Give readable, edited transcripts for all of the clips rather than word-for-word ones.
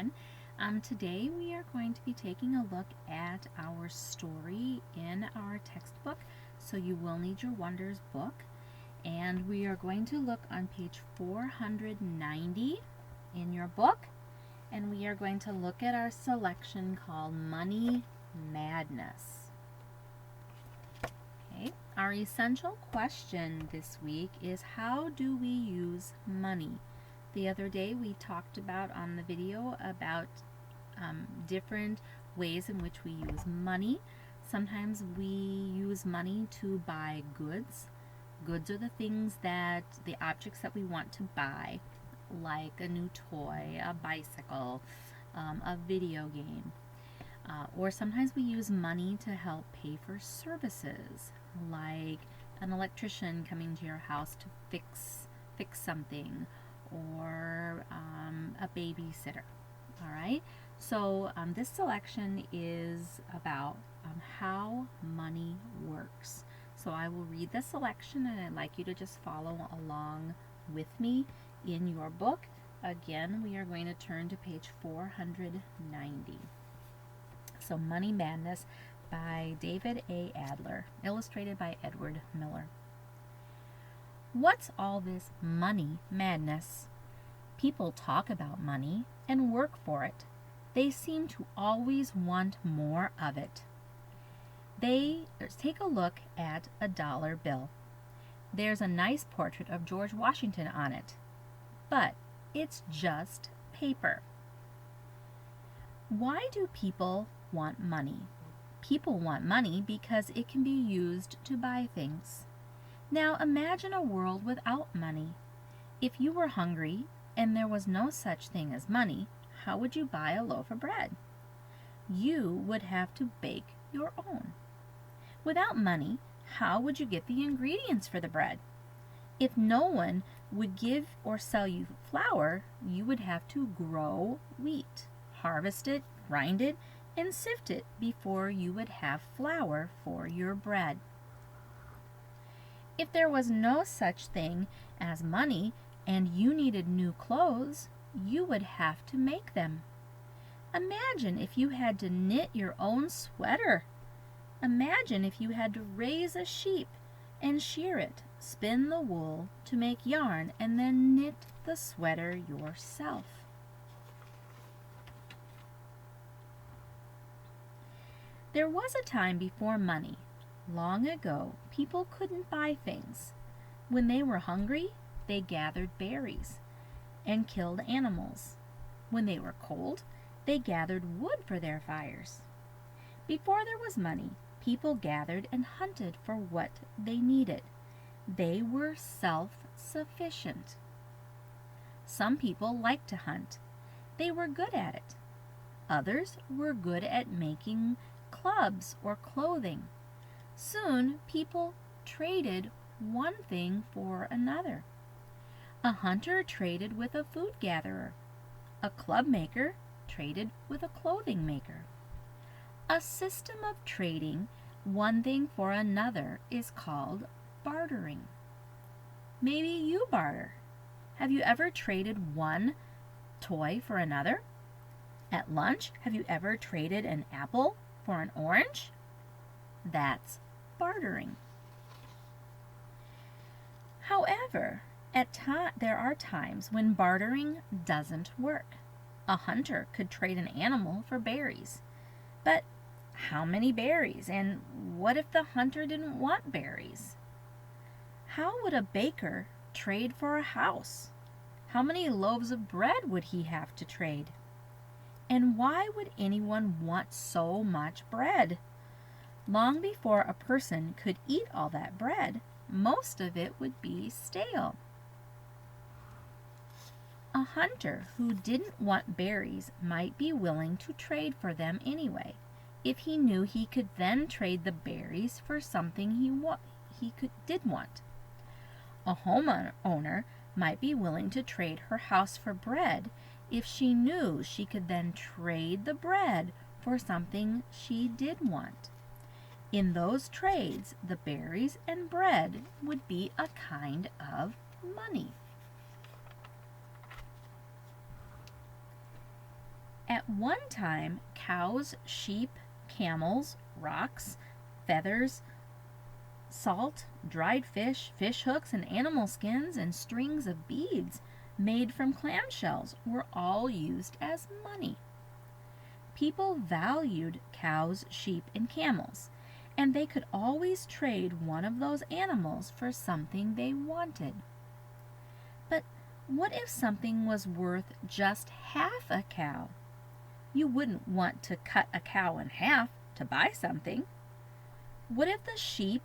everyone. Today we are going to be taking a look at our story in our textbook. So you will need your Wonders book. And we are going to look on page 490 in your book. And we are going to look at our selection called Money Madness. Okay. Our essential question this week is, how do we use money? The other day we talked about on the video about different ways in which we use money. Sometimes we use money to buy goods. Goods are the things the objects that we want to buy, like a new toy, a bicycle, a video game. Or sometimes we use money to help pay for services, like an electrician coming to your house to fix something, or a babysitter. All right, so this selection is about how money works. So I will read the selection, and I'd like you to just follow along with me in your book. Again, we are going to turn to page 490. So Money Madness by David A. Adler, illustrated by Edward Miller. What's all this money madness? People talk about money and work for it. They seem to always want more of it. Take a look at a dollar bill. There's a nice portrait of George Washington on it, but it's just paper. Why do people want money? People want money because it can be used to buy things. Now imagine a world without money. If you were hungry and there was no such thing as money, how would you buy a loaf of bread? You would have to bake your own. Without money, how would you get the ingredients for the bread? If no one would give or sell you flour, you would have to grow wheat, harvest it, grind it, and sift it before you would have flour for your bread. If there was no such thing as money and you needed new clothes, you would have to make them. Imagine if you had to knit your own sweater. Imagine if you had to raise a sheep and shear it, spin the wool to make yarn, and then knit the sweater yourself. There was a time before money. Long ago, people couldn't buy things. When they were hungry, they gathered berries and killed animals. When they were cold, they gathered wood for their fires. Before there was money, people gathered and hunted for what they needed. They were self-sufficient. Some people liked to hunt. They were good at it. Others were good at making clubs or clothing. Soon, people traded one thing for another. A hunter traded with a food gatherer. A club maker traded with a clothing maker. A system of trading one thing for another is called bartering. Maybe you barter. Have you ever traded one toy for another? At lunch, have you ever traded an apple for an orange? That's bartering. However, there are times when bartering doesn't work. A hunter could trade an animal for berries. But how many berries? And what if the hunter didn't want berries? How would a baker trade for a house? How many loaves of bread would he have to trade? And why would anyone want so much bread? Long before a person could eat all that bread, most of it would be stale. A hunter who didn't want berries might be willing to trade for them anyway, if he knew he could then trade the berries for something he did want. A homeowner might be willing to trade her house for bread if she knew she could then trade the bread for something she did want. In those trades, the berries and bread would be a kind of money. At one time, cows, sheep, camels, rocks, feathers, salt, dried fish, fish hooks, and animal skins, and strings of beads made from clamshells were all used as money. People valued cows, sheep, and camels, and they could always trade one of those animals for something they wanted. But what if something was worth just half a cow? You wouldn't want to cut a cow in half to buy something. What if the sheep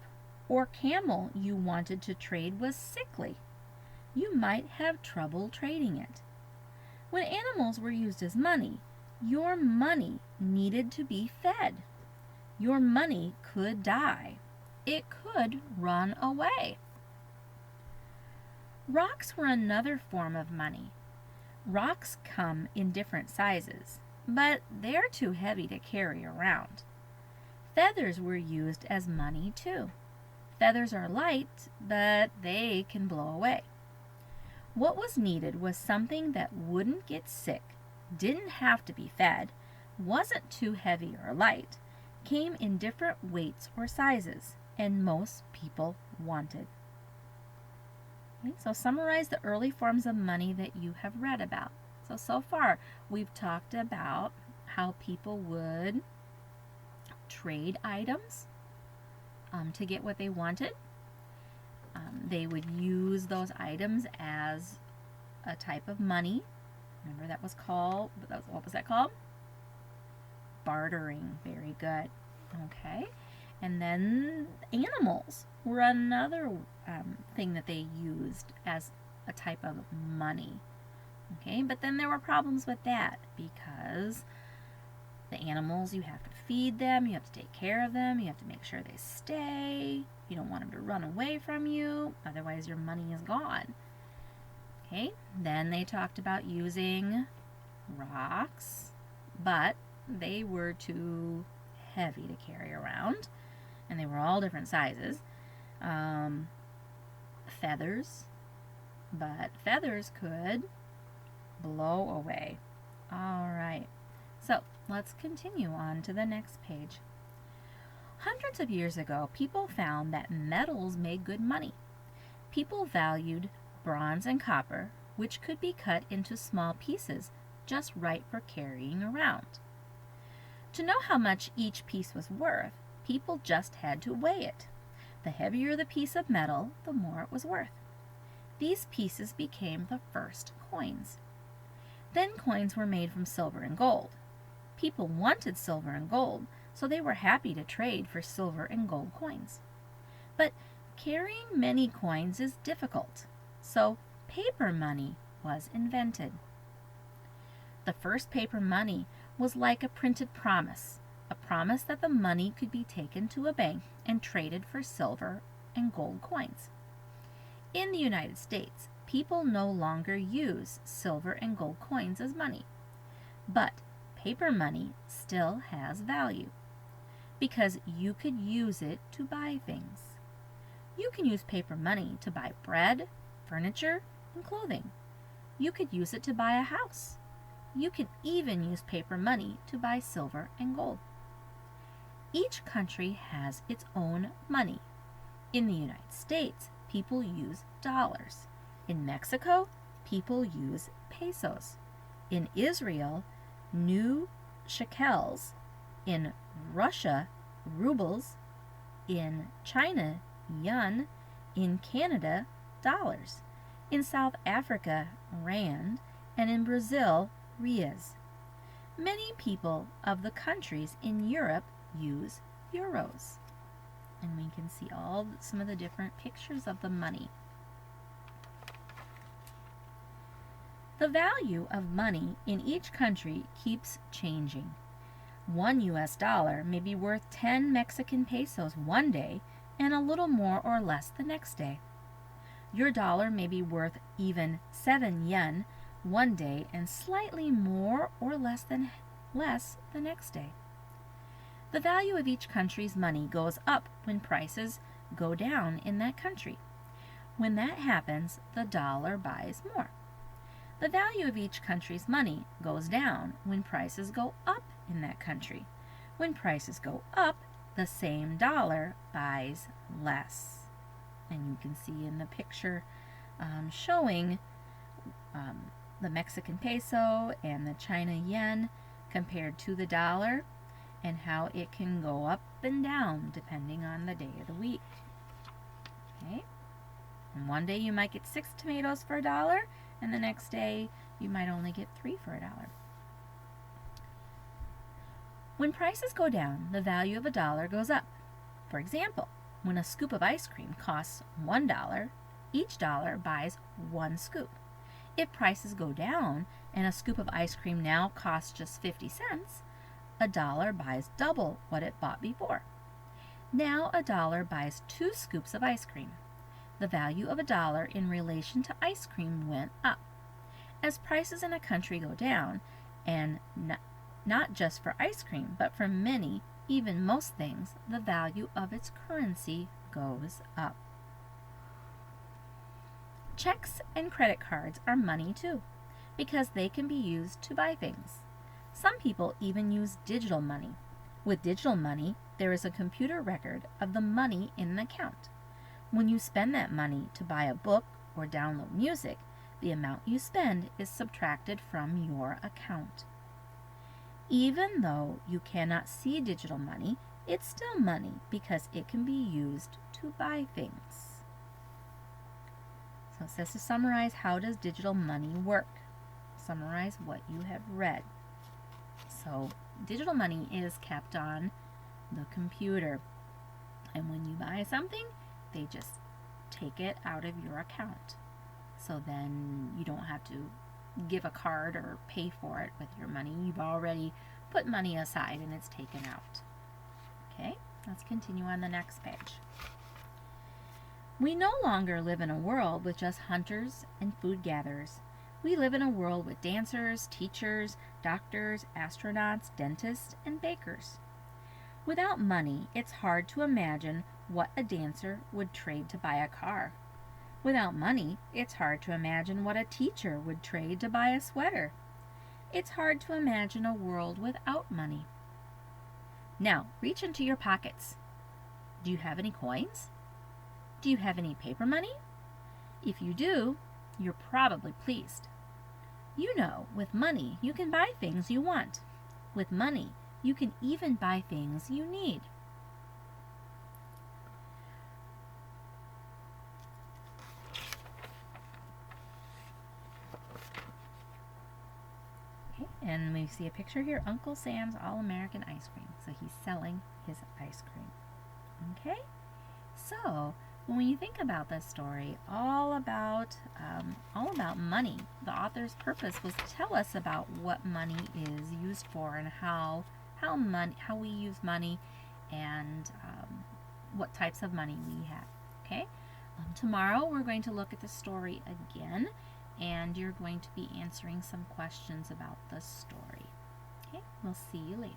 or camel you wanted to trade was sickly? You might have trouble trading it. When animals were used as money, your money needed to be fed. Your money could die. It could run away. Rocks were another form of money. Rocks come in different sizes, but they're too heavy to carry around. Feathers were used as money too. Feathers are light, but they can blow away. What was needed was something that wouldn't get sick, didn't have to be fed, wasn't too heavy or light, came in different weights or sizes, and most people wanted. Okay, so summarize the early forms of money that you have read about. So far we've talked about how people would trade items to get what they wanted. They would use those items as a type of money. Remember what was that called? Bartering. Very good. Okay. And then animals were another thing that they used as a type of money. Okay, but then there were problems with that because the animals, you have to feed them, you have to take care of them, you have to make sure they stay. You don't want them to run away from you, otherwise your money is gone. Okay, then they talked about using rocks, but they were too heavy to carry around, and they were all different sizes. Feathers, but feathers could blow away. All right, so let's continue on to the next page. Hundreds of years ago, people found that metals made good money. People valued bronze and copper, which could be cut into small pieces, just right for carrying around. To know how much each piece was worth, people just had to weigh it. The heavier the piece of metal, the more it was worth. These pieces became the first coins. Then coins were made from silver and gold. People wanted silver and gold, so they were happy to trade for silver and gold coins. But carrying many coins is difficult, so paper money was invented. The first paper money was like a printed promise, a promise that the money could be taken to a bank and traded for silver and gold coins. In the United States, people no longer use silver and gold coins as money, but paper money still has value because you could use it to buy things. You can use paper money to buy bread, furniture, and clothing. You could use it to buy a house. You can even use paper money to buy silver and gold. Each country has its own money. In the United States, people use dollars. In Mexico, people use pesos. In Israel, new shekels. In Russia, rubles. In China, yuan. In Canada, dollars. In South Africa, rand. And in Brazil, reais. Many people of the countries in Europe use euros. And we can see some of the different pictures of the money. The value of money in each country keeps changing. One US dollar may be worth 10 Mexican pesos one day and a little more or less the next day. Your dollar may be worth even 7 yen one day and slightly more or less the next day. The value of each country's money goes up when prices go down in that country. When that happens, the dollar buys more. The value of each country's money goes down when prices go up in that country. When prices go up, the same dollar buys less. And you can see in the picture showing the Mexican peso and the China yen compared to the dollar, and how it can go up and down depending on the day of the week. Okay? And one day you might get 6 tomatoes for $1, and the next day you might only get 3 for $1. When prices go down, the value of $1 goes up. For example, when a scoop of ice cream costs $1, each dollar buys 1 scoop. If prices go down and a scoop of ice cream now costs just 50 cents, $1 buys double what it bought before. Now $1 buys 2 scoops of ice cream. The value of $1 in relation to ice cream went up. As prices in a country go down, and not just for ice cream, but for many, even most things, the value of its currency goes up. Checks and credit cards are money too, because they can be used to buy things. Some people even use digital money. With digital money, there is a computer record of the money in an account. When you spend that money to buy a book or download music, the amount you spend is subtracted from your account. Even though you cannot see digital money, it's still money because it can be used to buy things. So it says to summarize, how does digital money work? Summarize what you have read. So digital money is kept on the computer, and when you buy something, they just take it out of your account. So then you don't have to give a card or pay for it with your money. You've already put money aside and it's taken out. Okay, let's continue on the next page. We no longer live in a world with just hunters and food gatherers. We live in a world with dancers, teachers, doctors, astronauts, dentists, and bakers. Without money, it's hard to imagine what a dancer would trade to buy a car. Without money, it's hard to imagine what a teacher would trade to buy a sweater. It's hard to imagine a world without money. Now, reach into your pockets. Do you have any coins? Do you have any paper money? If you do, you're probably pleased. You know, with money, you can buy things you want. With money, you can even buy things you need. Okay, and we see a picture here, Uncle Sam's All-American Ice Cream. So he's selling his ice cream. Okay, so when you think about this story, all about money, the author's purpose was to tell us about what money is used for and how we use money, and what types of money we have. Okay, tomorrow we're going to look at the story again, and you're going to be answering some questions about the story. Okay, we'll see you later.